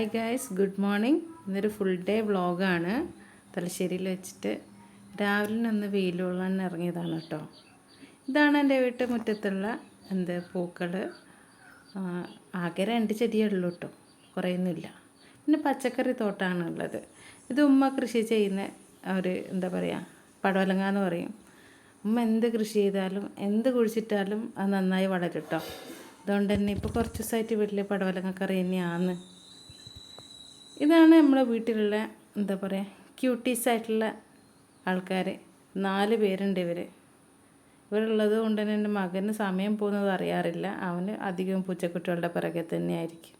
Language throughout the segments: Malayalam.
Hi guys, good morning. ഇന്നൊരു ഫുൾ ഡേ വ്ളോഗാണ്. തലശ്ശേരിയിൽ വെച്ചിട്ട് രാവിലെ ഒന്ന് വെയിൽ കൊള്ളാൻ ഇറങ്ങിയതാണ് കേട്ടോ. ഇതാണ് എൻ്റെ വീട്ട് മുറ്റത്തുള്ള പൂക്കൾ. ആകെ 2 ചെടിയേ ഉള്ളൂ കേട്ടോ, കുറേയൊന്നുമില്ല. പിന്നെ പച്ചക്കറി തോട്ടമാണ് ഉള്ളത്. ഇത് ഉമ്മ കൃഷി ചെയ്യുന്ന ഒരു പടവലങ്ങ എന്ന് പറയും. ഉമ്മ എന്ത് കൃഷി ചെയ്താലും എന്ത് കുഴിച്ചിട്ടാലും അത് നന്നായി വളരും കേട്ടോ. അതുകൊണ്ട് തന്നെ ഇപ്പോൾ കുറച്ച് ദിവസമായിട്ട് വീട്ടിൽ പടവലങ്ങ കറി തന്നെയാണ്. ഇതാണ് നമ്മുടെ വീട്ടിലുള്ള ക്യൂട്ടീസായിട്ടുള്ള ആൾക്കാർ. 4 പേരുണ്ട് ഇവരുള്ളത് കൊണ്ട് തന്നെ എൻ്റെ മകന് സമയം പോകുന്നത് അറിയാറില്ല. അവന് അധികവും പൂച്ചക്കുട്ടികളുടെ പിറകെ തന്നെയായിരിക്കും.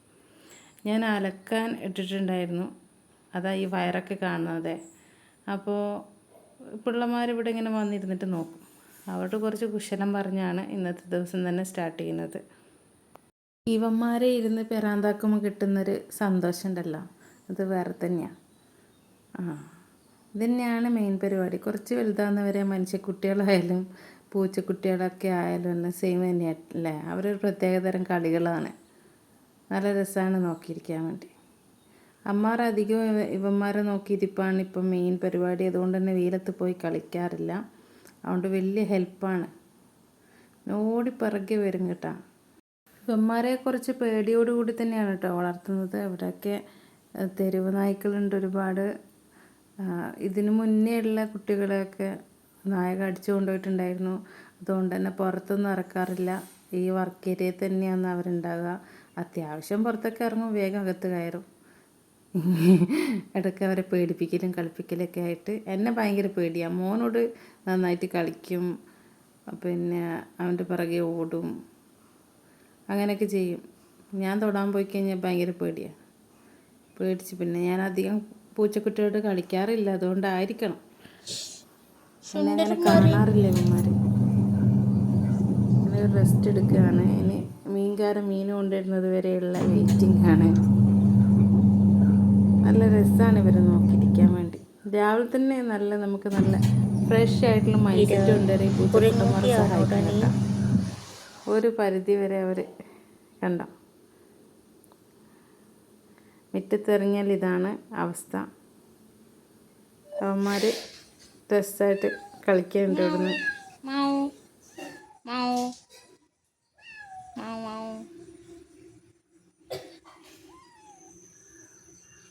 ഞാൻ അലക്കാൻ ഇട്ടിട്ടുണ്ടായിരുന്നു, അതാ ഈ വയറൊക്കെ കാണുന്നത്. അപ്പോൾ പിള്ളമാർ ഇവിടെ ഇങ്ങനെ വന്നിരുന്നിട്ട് നോക്കും. അവരോട് കുറച്ച് കുശലം പറഞ്ഞാണ് ഇന്നത്തെ ദിവസം തന്നെ സ്റ്റാർട്ട് ചെയ്യുന്നത്. ഇവന്മാരെ ഇരുന്ന് പെരാന്താക്കുമ്പോൾ കിട്ടുന്നൊരു സന്തോഷം ഉണ്ടല്ലോ, അത് വേറെ തന്നെയാണ്. ഇതന്നെയാണ് മെയിൻ പരിപാടി. കുറച്ച് വലുതാകുന്നവരെ മനുഷ്യക്കുട്ടികളായാലും പൂച്ചക്കുട്ടികളൊക്കെ ആയാലും തന്നെ സെയിം തന്നെയല്ലേ. അവരൊരു പ്രത്യേകതരം കളികളാണ്. നല്ല രസമാണ് നോക്കിയിരിക്കാൻ വേണ്ടി. അമ്മാർ അധികം ഇവന്മാരെ നോക്കിയിരിപ്പാണ് ഇപ്പം മെയിൻ പരിപാടി. അതുകൊണ്ട് തന്നെ വെയിലത്ത് പോയി കളിക്കാറില്ല. അതുകൊണ്ട് വലിയ ഹെൽപ്പാണ്. ഓടി പിറകെ വരും കേട്ടോ. ഇവന്മാരെ കുറച്ച് പേടിയോടുകൂടി തന്നെയാണ് കേട്ടോ വളർത്തുന്നത്. ഇവിടെയൊക്കെ തെരുവ് നായ്ക്കളുണ്ട് ഒരുപാട്. ഇതിന് മുന്നേ ഉള്ള കുട്ടികളെയൊക്കെ നായ കടിച്ചു കൊണ്ടുപോയിട്ടുണ്ടായിരുന്നു. അതുകൊണ്ട് തന്നെ പുറത്തൊന്നും ഇറക്കാറില്ല. ഈ വർക്ക് ഏരിയയിൽ തന്നെയാണ് അവരുണ്ടാകുക. അത്യാവശ്യം പുറത്തൊക്കെ ഇറങ്ങും, വേഗം അകത്ത് കയറും. ഇടയ്ക്ക് അവരെ പേടിപ്പിക്കലും കളിപ്പിക്കലൊക്കെ ആയിട്ട് എന്നെ ഭയങ്കര പേടിയാണ്. മോനോട് നന്നായിട്ട് കളിക്കും, പിന്നെ അവൻ്റെ പിറകെ ഓടും, അങ്ങനെയൊക്കെ ചെയ്യും. ഞാൻ തൊടാൻ പോയി കഴിഞ്ഞാൽ ഭയങ്കര പേടിയാണ്. പേടിച്ച് പിന്നെ ഞാൻ അധികം പൂച്ചക്കുട്ടിയോട് കളിക്കാറില്ല. അതുകൊണ്ടായിരിക്കണം എന്നെ അങ്ങനെ കാണാറില്ല ഇവന്മാർ. അങ്ങനെ റെസ്റ്റ് എടുക്കുകയാണ്. ഇനി മീൻകാരൻ മീൻ കൊണ്ടുവരുന്നത് വരെയുള്ള വെയിറ്റിംഗ് ആണ്. നല്ല രസമാണ് ഇവരെ നോക്കിയിരിക്കാൻ വേണ്ടി. രാവിലെ തന്നെ നമുക്ക് നല്ല ഫ്രഷ് ആയിട്ടുള്ള മൈൻഡ് സെറ്റ് കൊണ്ടുവരും ഈ പൂച്ചക്കുട്ടന്മാരെ സഹായിക്കാനില്ല. ഒരു പരിധി വരെ അവർ കണ്ടോ. മുറ്റത്തിറങ്ങിയാൽ ഇതാണ് അവസ്ഥ. അവന്മാർ രസമായിട്ട് കളിക്കാനുണ്ട് ഇവിടുന്ന്.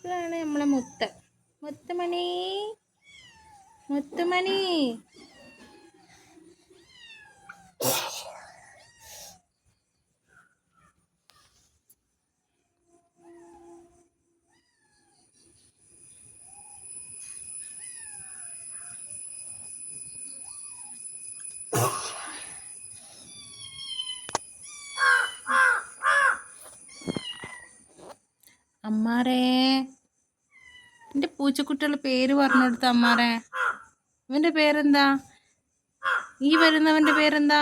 ഇതാണ് നമ്മളെ മുത്തുമണി. അമ്മാരേ, എൻ്റെ പൂച്ചക്കുട്ടികളുടെ പേര് പറഞ്ഞു കൊടുത്ത അമ്മാരെ. ഇവൻ്റെ പേരെന്താ? ഈ വരുന്നവൻ്റെ പേരെന്താ?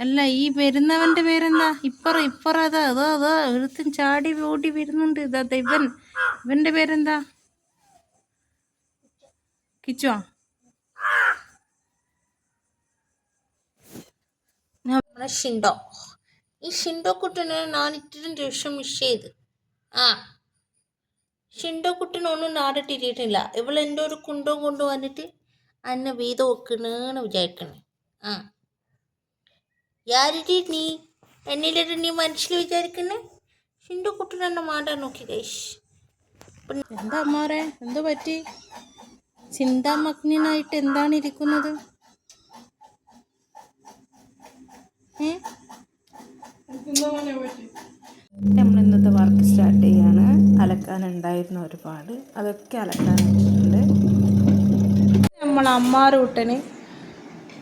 അല്ല, ഈ വരുന്നവൻ്റെ പേരെന്താ? ഇപ്പറ അതാ ഒരുത്തും ചാടി ഓടി വരുന്നുണ്ട്. ഇവൻ്റെ പേരെന്താ? കിച്ചുവാ? നമ്മളെ ഷിൻഡോ. ഈ ഷിൻഡോ കുട്ടനെ ഞാൻ ഇത്തിരി ദിവസം മിസ് ചെയ്ത്. ഷിൻഡോ കുട്ടനൊന്നും നാടിട്ടിട്ടില്ല. ഇവളെൻ്റെ ഒരു കുണ്ടവും കൊണ്ടുവന്നിട്ട് അന്നെ വീതം വെക്കണെന്ന് വിചാരിക്കണേ. യാരിട്ടി നീ എന്നിട്ട് നീ മനസ്സിൽ വിചാരിക്കണേ? ഷിൻഡോ കുട്ടൻ എന്നെ മാറ്റാൻ നോക്കി ഗൈസ്. എന്താ അമ്മാരെ, എന്തോ പറ്റി? ചിന്താമഗ്നായിട്ട് എന്താണ് ഇരിക്കുന്നത്? നമ്മൾ ഇന്നത്തെ വർക്ക് സ്റ്റാർട്ട് ചെയ്യാണ്. അലക്കാനുണ്ടായിരുന്നു ഒരുപാട്, അതൊക്കെ അലക്കാനുണ്ട്. നമ്മൾ അമ്മാറൂട്ടന്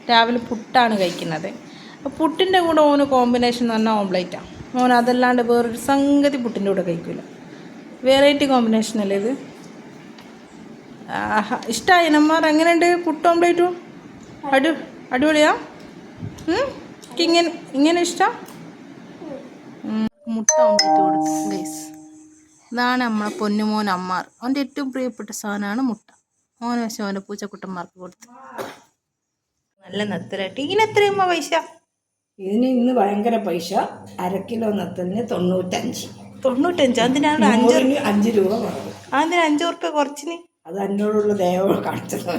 രാവിലെ പുട്ടാണ് കഴിക്കുന്നത്. അപ്പോൾ പുട്ടിൻ്റെ കൂടെ ഓന് കോമ്പിനേഷൻ എന്ന് പറഞ്ഞാൽ ഓംപ്ലേറ്റാണ്. ഓൻ അതല്ലാണ്ട് വേറൊരു സംഗതി പുട്ടിൻ്റെ കൂടെ കഴിക്കില്ല. വെറൈറ്റി കോമ്പിനേഷനല്ലേ ഇത്. ഇഷ്ടമായി നമ്മാർ? എങ്ങനെയുണ്ട് പുട്ട് ഓംപ്ലേറ്റും? അടിപൊളിയാ? ഇങ്ങനെ ഇഷ്ടം? മുട്ട ഓംപ്ലേറ്റ് കൊടുക്കും ഗൈസ്. ഇതാണ് നമ്മളെ പൊന്നുമോൻ അമ്മാർ. അവൻ്റെ ഏറ്റവും പ്രിയപ്പെട്ട സാധനമാണ് മുട്ട. ഓന് പക്ഷേ അവൻ്റെ പൂച്ചക്കുട്ടന്മാർക്ക് കൊടുത്ത്. നല്ല നെത്തലായിട്ട്. ഇതിന് എത്രയുമ്മ പൈസ? ഇതിന് ഇന്ന് ഭയങ്കര പൈസ. 1/2 കിലോ നെത്തലിന് 95. 95. അതിനാണ് 5 5 രൂപ കുറവ്. അതിന് 5 ഉറുപ്പ്യ കുറച്ചിന്. അത് എന്നോടുള്ള ദയവ് കാണിച്ചത്.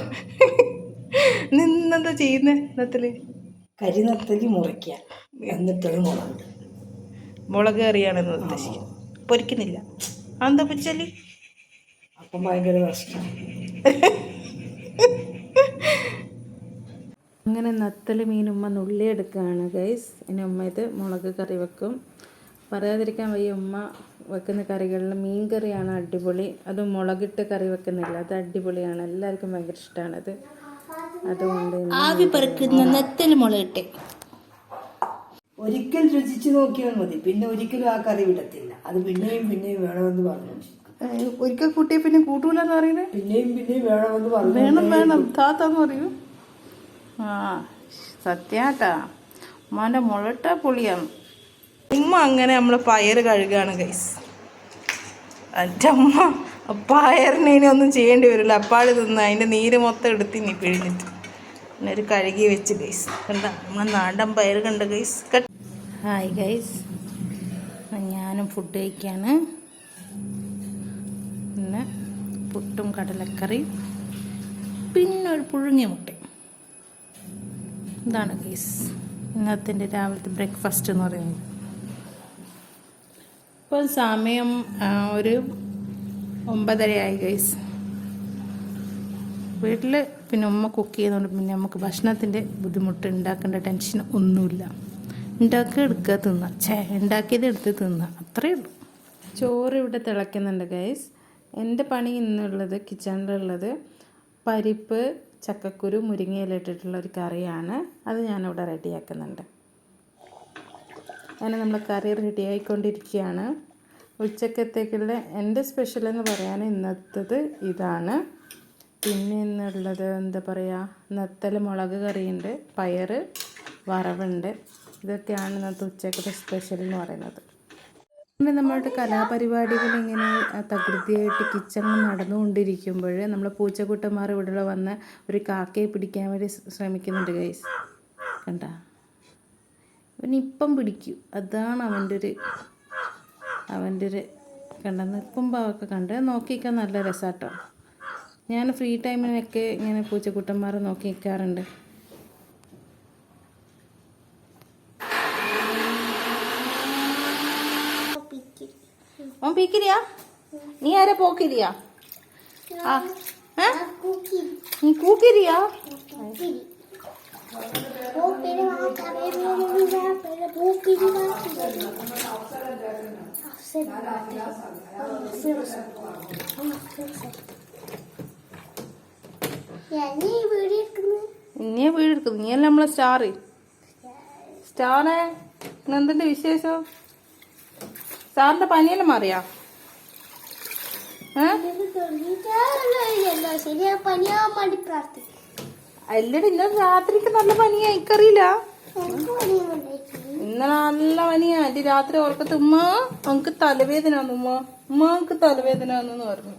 നിന്നെന്താ ചെയ്യുന്നത് നത്തല്? കരിനത്തലി മുറിക്കുക, എന്നിട്ടത് മുളക്. മുളക് കറിയാണെന്ന് ഉദ്ദേശിക്കുന്നത്, പൊരിക്കുന്നില്ല. അതെന്താ പൊരിച്ചാല്? അപ്പം ഭയങ്കര പ്രശ്നം. അങ്ങനെ നത്തൽ മീൻ ഉമ്മ നുള്ളി എടുക്കുകയാണ് ഗൈസ്. ഇനി ഉമ്മ ഇത് മുളക് കറി വെക്കും. പറയാതിരിക്കാൻ വയ്യ, ഉമ്മ വെക്കുന്ന കറികളിൽ മീൻ കറിയാണ് അടിപൊളി. അത് മുളകിട്ട് കറി വെക്കുന്നില്ല, അത് അടിപൊളിയാണ്, എല്ലാവർക്കും ഭയങ്കര ഇഷ്ടമാണത്. അതുകൊണ്ട് ആവി പറക്കുന്ന നെത്തൽ മുളകിട്ടെ ഒരിക്കൽ രുചിച്ച് നോക്കിയാൽ മതി, പിന്നെ ഒരിക്കലും ആ കറി വിടത്തില്ല. അത് പിന്നെയും പിന്നെയും വേണമെന്ന് പറഞ്ഞു. ഒരിക്കൽ കൂട്ടിയെ പിന്നെ കൂട്ടൂലെന്ന് പറയുന്നത്. പിന്നെയും പിന്നെയും വേണമെന്ന് പറഞ്ഞു. വേണം താത്താന്ന് പറയൂ. ആ സത്യാട്ടാ, ഉമ്മാൻ്റെ മുളട്ട പൊളിയാണ്. ഉമ്മ അങ്ങനെ നമ്മൾ പയർ കഴുകുകയാണ് ഗൈസ്. എൻ്റെ അമ്മ പയറിന് ഇനി ഒന്നും ചെയ്യേണ്ടി വരില്ല, അപ്പാട് തിന്ന് അതിൻ്റെ നീര് മൊത്തം എടുത്തിനി പിഴിഞ്ഞിട്ട് പിന്നെ ഒരു കഴുകി വെച്ച് ഗൈസ്. കണ്ട നമ്മൾ നാടൻ പയർ കണ്ട ഗൈസ്. ഹായ് ഗൈസ്, ഞാനും ഫുഡ് കഴിക്കുകയാണ്. പിന്നെ പുട്ടും കടലക്കറി, പിന്നെ ഒരു പുഴുങ്ങിയ മുട്ട. ഇതാണ് ഗൈസ് ഇന്നത്തെ രാവിലത്തെ ബ്രേക്ക്ഫാസ്റ്റ് എന്ന് പറയുന്നത്. ഇപ്പോൾ സമയം ഒരു 9:30 ആയി ഗൈസ്. വീട്ടിൽ പിന്നെ ഉമ്മ കുക്ക് ചെയ്യുന്നതുകൊണ്ട് പിന്നെ നമുക്ക് ഭക്ഷണത്തിൻ്റെ ബുദ്ധിമുട്ട്, ഉണ്ടാക്കേണ്ട ടെൻഷൻ ഒന്നുമില്ല. ഉണ്ടാക്കി എടുക്കുക, തിന്നുക, ഉണ്ടാക്കിയത് എടുത്ത് തിന്നുക, അത്രയേ ഉള്ളൂ. ചോറ് ഇവിടെ തിളയ്ക്കുന്നുണ്ട് ഗൈസ്. എൻ്റെ പണി ഇന്നുള്ളത്, കിച്ചണിലുള്ളത് പരിപ്പ്, ചക്കക്കുരു, മുരിങ്ങയില ഇട്ടിട്ടുള്ള ഒരു കറിയാണ്. അത് ഞാനിവിടെ റെഡിയാക്കുന്നുണ്ട്. അങ്ങനെ നമ്മൾ കറി റെഡി ആയിക്കൊണ്ടിരിക്കുകയാണ്. ഉച്ചക്കത്തേക്കുള്ള എൻ്റെ സ്പെഷ്യൽ എന്ന് പറയാൻ ഇന്നത്തത് ഇതാണ്. പിന്നെ ഇന്നുള്ളത് എന്താ പറയുക, നത്തൽ മുളക് കറിയുണ്ട്, പയർ വറവുണ്ട്. ഇതൊക്കെയാണ് ഇന്നത്തെ ഉച്ചക്കത്തെ സ്പെഷ്യൽ എന്ന് പറയുന്നത്. പിന്നെ നമ്മളുടെ കലാപരിപാടികൾ ഇങ്ങനെ തകൃതിയായിട്ട് കിച്ചണിൽ നടന്നുകൊണ്ടിരിക്കുമ്പോൾ നമ്മൾ പൂച്ചക്കുട്ടന്മാർ ഇവിടെ വന്ന് ഒരു കാക്കയെ പിടിക്കാൻ വേണ്ടി ശ്രമിക്കുന്നുണ്ട് ഗൈസ്. കണ്ട, അവനിപ്പം പിടിക്കും, അതാണ് അവൻ്റെ ഒരു കണ്ട നിൽക്കുമ്പോൾ ഒക്കെ കണ്ട് നോക്കിക്കാൻ നല്ല രസാട്ടോ. ഞാൻ ഫ്രീ ടൈമിനൊക്കെ ഇങ്ങനെ പൂച്ചക്കുട്ടന്മാരെ നോക്കി നിൽക്കാറുണ്ട്. ഓൻ പീക്കിരിയാ? നീ ആരെ പോക്കിരിയാ? നീ കൂക്കിരിയാ? ഇനിയെ വീടെടുക്കുന്നു, നീയല്ല നമ്മളെ സ്റ്റാറ്. സ്റ്റാറെ എന്തിൻ്റെ വിശേഷം? സ്റ്റാറിൻ്റെ പനിയെല്ലാം മാറിയാ? അല്ലടി, ഇന്നലെ രാത്രിക്ക് നല്ല പനിയാ, എനിക്കറിയില്ല. ഇന്നലെ നല്ല പനിയാ. എൻ്റെ രാത്രി ഉറക്കത്ത് ഉമ്മ നമുക്ക് തലവേദന, ഉമ്മക്ക് തലവേദന എന്ന് പറഞ്ഞു.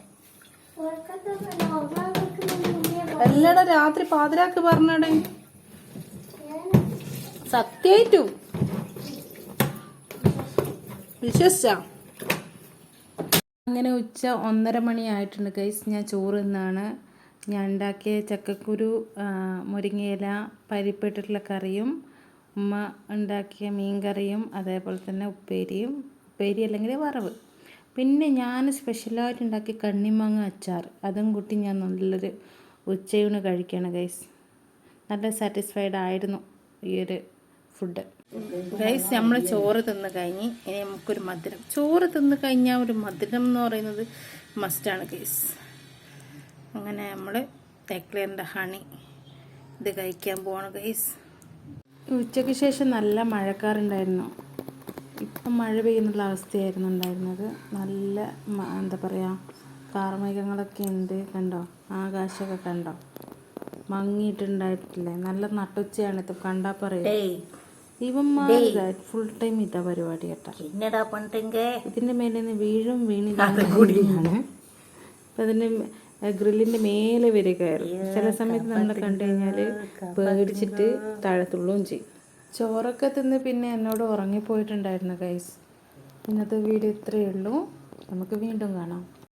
അല്ലടാ, രാത്രി പാതിരാക്ക് പറഞ്ഞടേ, സത്യായിട്ടു വിശ്വസിച്ചാ. അങ്ങനെ ഉച്ച 1:30 മണിയായിട്ടുണ്ട് ഗൈസ്. ഞാൻ ചോറ് തിന്നാണ്. ഞാൻ ഉണ്ടാക്കിയ ചക്കക്കുരു, മുരിങ്ങയില, പരിപ്പിട്ടിട്ടുള്ള കറിയും, ഉമ്മ ഉണ്ടാക്കിയ മീൻ കറിയും, അതേപോലെ തന്നെ ഉപ്പേരി അല്ലെങ്കിൽ വറവ്. പിന്നെ ഞാൻ സ്പെഷ്യലായിട്ട് ഉണ്ടാക്കിയ കണ്ണിമാങ്ങ അച്ചാർ, അതും കൂട്ടി ഞാൻ നല്ലൊരു ഉച്ചയൂണ് കഴിക്കുകയാണ് ഗൈസ്. നല്ല സാറ്റിസ്ഫൈഡ് ആയിരുന്നു ഈ ഒരു ഫുഡ് ഗൈസ്. നമ്മൾ ചോറ് തിന്ന് കഴിഞ്ഞ് ഇനി നമുക്കൊരു മധുരം. ചോറ് തിന്ന് കഴിഞ്ഞാൽ ഒരു മധുരം എന്ന് പറയുന്നത് മസ്റ്റാണ് ഗൈസ്. അങ്ങനെ നമ്മൾ തേക്ലിയറിൻ്റെ ഹണി ഇത് കഴിക്കാൻ പോവാണ് ഗൈസ്. ഉച്ചയ്ക്ക് ശേഷം നല്ല മഴക്കാറുണ്ടായിരുന്നു. ഇപ്പം മഴ പെയ്യുന്നുള്ള അവസ്ഥയായിരുന്നു ഉണ്ടായിരുന്നത്. നല്ല എന്താ പറയുക, കാർമേഘങ്ങളൊക്കെ ഉണ്ട്. കണ്ടോ, ആകാശമൊക്കെ കണ്ടോ, മങ്ങിയിട്ടുണ്ടായിട്ടില്ലേ? നല്ല നട്ടുച്ചയാണ്. ഇത് കണ്ടാ പറയും ഇവന്മാർ ഫുൾ ടൈം ഇതാ പരിപാടി കേട്ടാ. ഇതിന്റെ മേലെ നിന്ന് വീണിലാണ്. അപ്പം അതിൻ്റെ ഗ്രില്ലിൻ്റെ മേലെ വരെ കയറും. ചില സമയത്ത് നമ്മൾ കണ്ടു കഴിഞ്ഞാൽ പേടിച്ചിട്ട് താഴത്തുള്ളുകയും ചെയ്യും. ചോറൊക്കെ തിന്ന് പിന്നെ എന്നോട് ഉറങ്ങിപ്പോയിട്ടുണ്ടായിരുന്നു ഗൈസ്. ഇന്നത്തെ വീഡിയോ ഇത്രയേ ഉള്ളൂ. നമുക്ക് വീണ്ടും കാണാം.